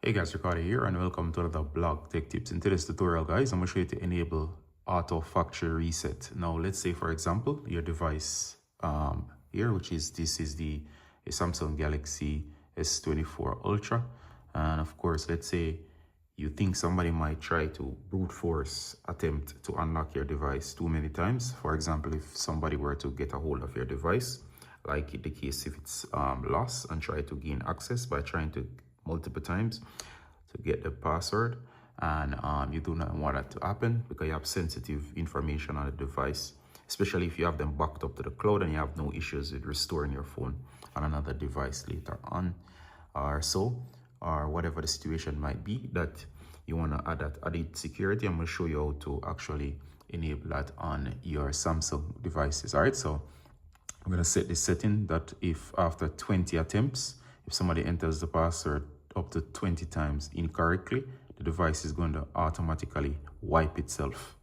Hey guys, Ricardo here and welcome to another blog tech tips. In today's tutorial guys, I'm going to show you to enable auto factory reset. Now let's say for example your device here, which is the Samsung Galaxy S24 Ultra, and of course let's say you think somebody might try to brute force attempt to unlock your device too many times. For example, if somebody were to get a hold of your device, like in the case if it's lost, and try to gain access by trying to multiple times to get the password, and you do not want that to happen because you have sensitive information on the device, especially if you have them backed up to the cloud and you have no issues with restoring your phone on another device later on or so, or whatever the situation might be that you want to add that added security. I'm going to show you how to actually enable that on your Samsung devices. All right, so I'm going to set this setting that if after 20 attempts, if somebody enters the password up to 20 times incorrectly, the device is going to automatically wipe itself.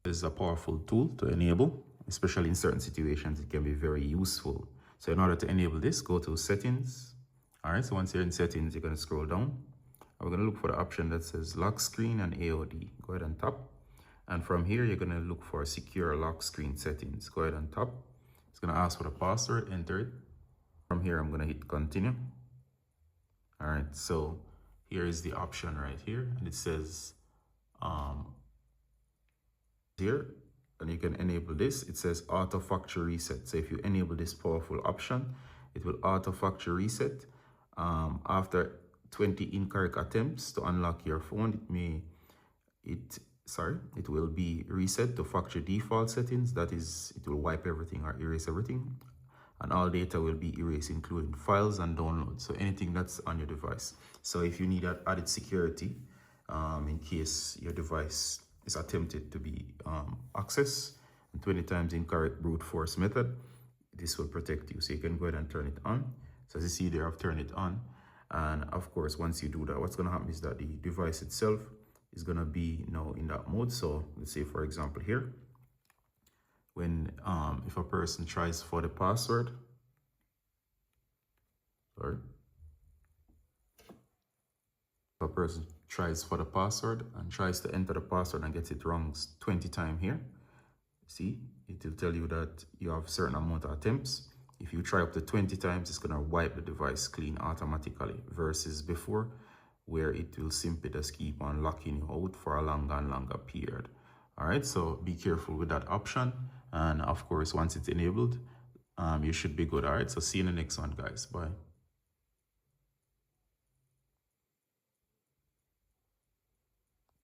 This is a powerful tool to enable, especially in certain situations. It can be very useful. So in order to enable this, go to settings. All right, so once you're in settings, you're going to scroll down. We're going to look for the option that says lock screen and AOD. Go ahead and tap. And from here, you're going to look for secure lock screen settings. Go ahead and tap. It's going to ask for the password, enter it. From here, I'm going to hit continue. All right, so here is the option right here, and it says here, and you can enable this. It says auto factory reset. So if you enable this powerful option, it will auto factory reset after 20 incorrect attempts to unlock your phone. It will be reset to factory default settings. That is, it will wipe everything or erase everything, and all data will be erased, including files and downloads, so anything that's on your device. So if you need that added security in case your device is attempted to be accessed and 20 times incorrect brute force method, this will protect you. So you can go ahead and turn it on. So as you see there, I've turned it on, and of course once you do that, what's going to happen is that the device itself is going to be now in that mode. So let's say for example here, when if a person tries for the password, if a person tries for the password and tries to enter the password and gets it wrong 20 times here, see, it will tell you that you have a certain amount of attempts. If you try up to 20 times, it's going to wipe the device clean automatically, versus before where it will simply just keep on locking you out for a longer and longer period. All right, so be careful with that option. And of course, once it's enabled, you should be good. All right, so see you in the next one, guys. Bye.